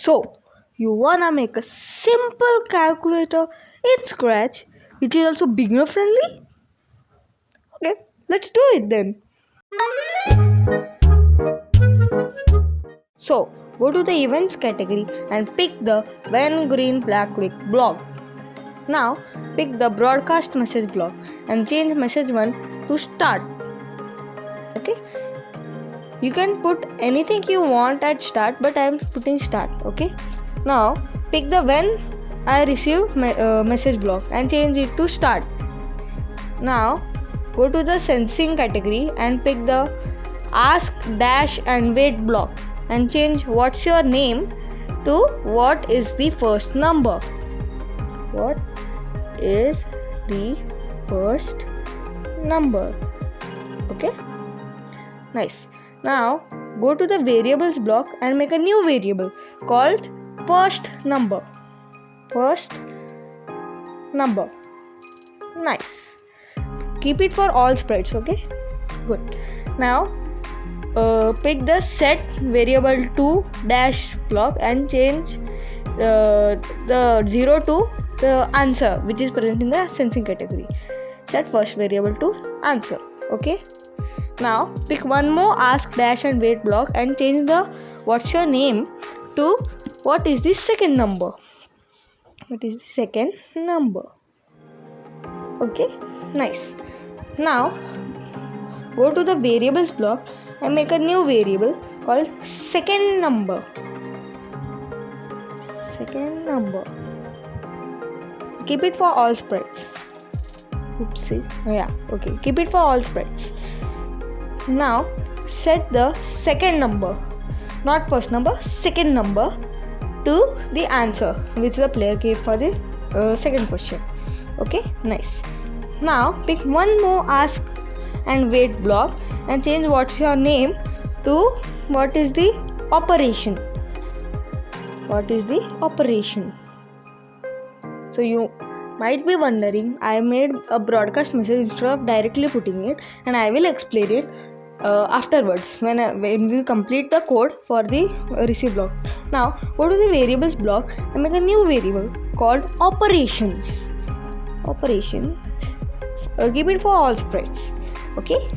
So, you wanna make a simple calculator in Scratch which is also beginner friendly? Okay, let's do it then. So, go to the events category and pick the when green black click block. Now, pick the broadcast message block and change message 1 to start. Okay, you can put anything you want at start, but I am putting start. Okay, now pick the when I receive message block and change it to start. Now go to the sensing category and pick the ask dash and wait block and change what's your name to what is the first number. What is the first number? Okay, nice. Now go to the variables block and make a new variable called first number. Nice. Keep it for all spreads. Okay, good. Now pick the set variable to dash block and change the 0 to the answer which is present in the sensing category. Set first variable to answer. Okay, now pick one more ask dash and wait block and change the what's your name to what is the second number. Okay, nice. Now go to the variables block and make a new variable called second number. Keep it for all spreads. Keep it for all spreads. Now set the second number, not first number, second number to the answer which the player gave for the second question. Okay, nice. Now pick one more ask and wait block and change what's your name to what is the operation. So you might be wondering, I made a broadcast message instead of directly putting it, and I will explain it afterwards when we complete the code for the receive block. Now go to the variables block and make a new variable called operations. Keep it for all spreads. Okay,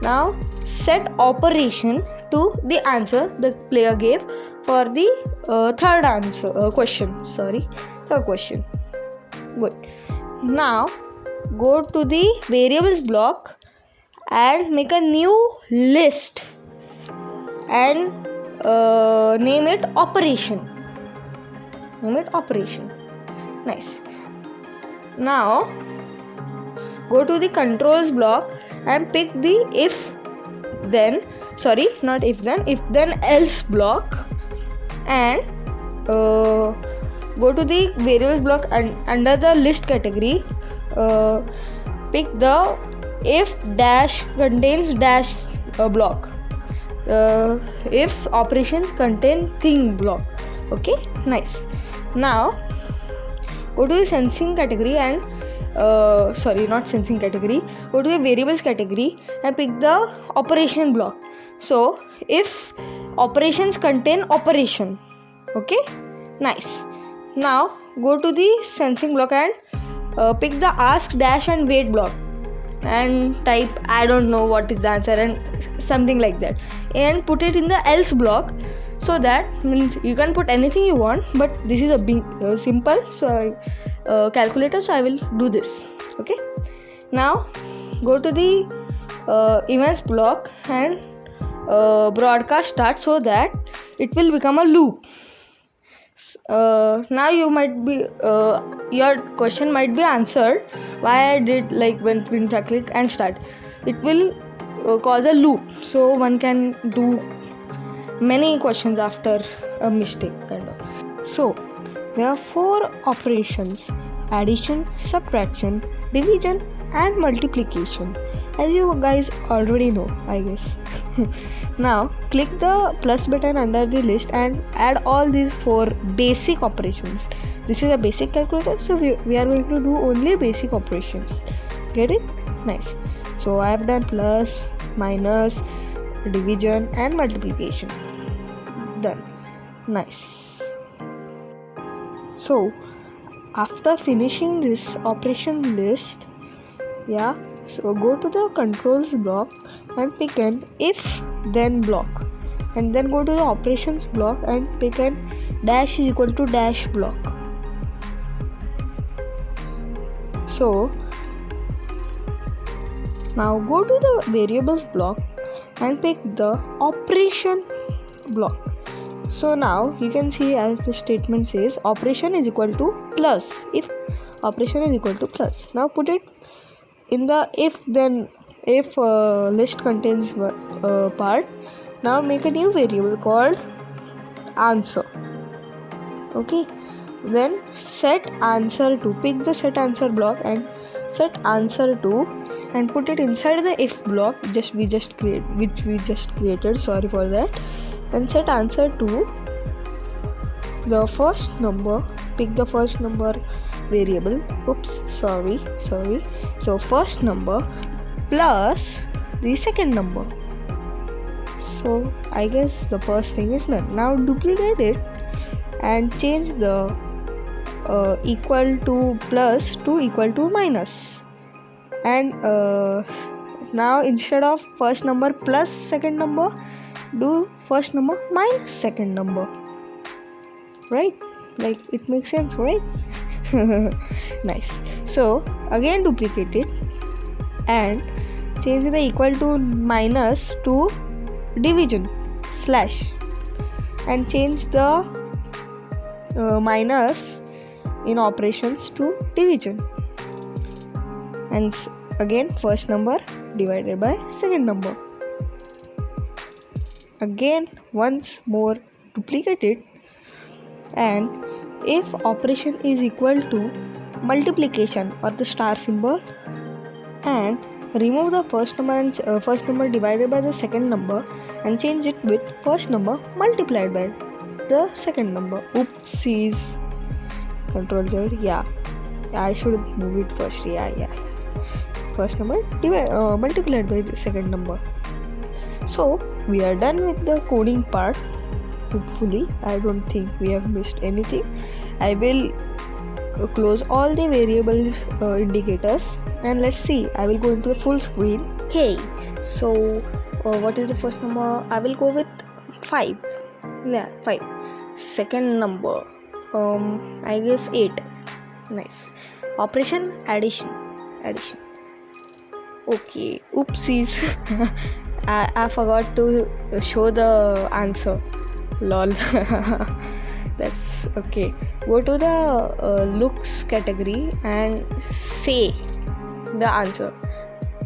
now set operation to the answer the player gave for the third question. Good. Now go to the variables block and make a new list and name it operation. Nice. Now go to the controls block and pick the if then else block and go to the variables block and under the list category pick the if dash contains dash block, if operations contain thing block. Okay, nice. Now go to the sensing category and go to the variables category and pick the operation block. So if operations contain operation. Okay, nice. Now go to the sensing block and pick the ask dash and wait block and type I don't know what is the answer and something like that and put it in the else block. So that means you can put anything you want, but this is a big simple calculator, so I will do this. Okay, now go to the events block and broadcast start so that it will become a loop. Now you might be your question might be answered why I did like when click and start. It will cause a loop, so one can do many questions after a mistake kind of. So there are 4 operations: addition, subtraction, division and multiplication, as you guys already know, I guess. Now click the plus button under the list and add all these 4 basic operations. This is a basic calculator, so we are going to do only basic operations. Get it? Nice. So I have done plus, minus, division and multiplication. Done. Nice. So after finishing this operation list, so go to the controls block and pick an if then block, and then go to the operations block and pick an dash is equal to dash block. So now go to the variables block and pick the operation block. So now you can see, as the statement says, operation is equal to plus, if operation is equal to plus. Now put it in the if list contains part. Now make a new variable called answer. Okay, then set answer to, pick the set answer block and set answer to and put it inside the if block which we just created, sorry for that, and set answer to the first number. Pick the first number variable, so first number plus the second number. So I guess the first thing is none. Now duplicate it and change the equal to plus to equal to minus, and now instead of first number plus second number, do first number minus second number, right? Like, it makes sense, right? Nice. So again duplicate it and change the equal to minus to division slash, and change the minus in operations to division, and again first number divided by second number. Again once more duplicate it, and if operation is equal to multiplication or the star symbol, and remove the first number and first number divided by the second number and change it with first number multiplied by the second number. Oopsies. Control Z. I should move it first. First number multiplied by the second number. So we are done with the coding part. Hopefully, I don't think we have missed anything. I will close all the variable indicators, and let's see. I will go into the full screen. Okay, so what is the first number? I will go with 5. 5. Second number, I guess 8. Nice. Operation addition. Okay, oopsies. I forgot to show the answer. Lol. That's okay. Go to the looks category and say the answer.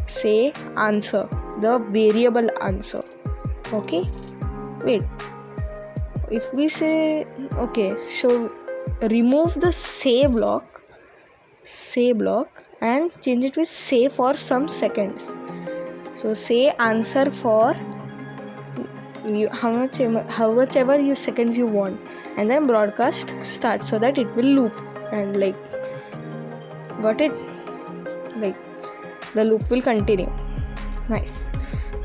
Say answer, the variable answer. Okay, wait, if we say, okay, so remove the say block and change it with say for some seconds. So say answer for how much ever you seconds you want, and then broadcast start, so that it will loop, and like, got it, like the loop will continue. Nice.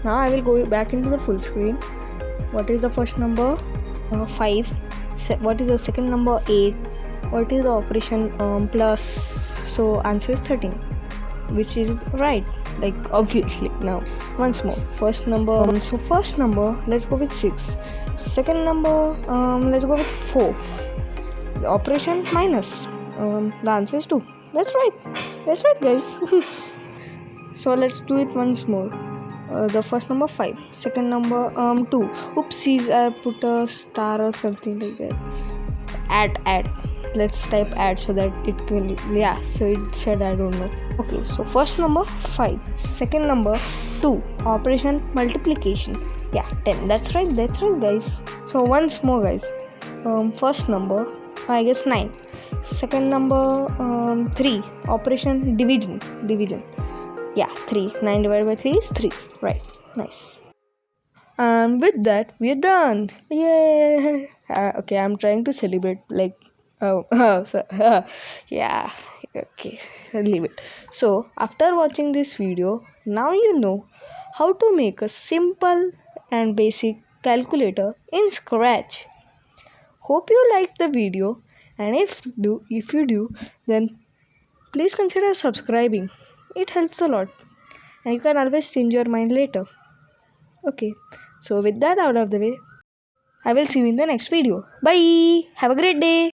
Now I will go back into the full screen. What is the first number? 5. What is the second number? 8. What is the operation? Plus. So answer is 13, which is right, like obviously. Now once more, first number, so first number, let's go with 6. Second number, let's go with 4. The operation minus, the answer is 2. That's right guys. So let's do it once more. The first number 5, second number 2. Oopsies, I put a star or something like that. Add. Let's type add so that it can, so it said I don't know. Okay, so first number 5, second number 2, operation multiplication, 10. That's right guys. So once more guys, first number, I guess 9, second number 3, operation division, 3. 9 divided by 3 is 3, right? Nice. And with that we are done. Yay. Okay, I'm trying to celebrate, like, okay, leave it. So after watching this video, now you know how to make a simple and basic calculator in Scratch. Hope you liked the video And if you do, then please consider subscribing. It helps a lot, and you can always change your mind later. Okay, so with that out of the way, I will see you in the next video. Bye. Have a great day.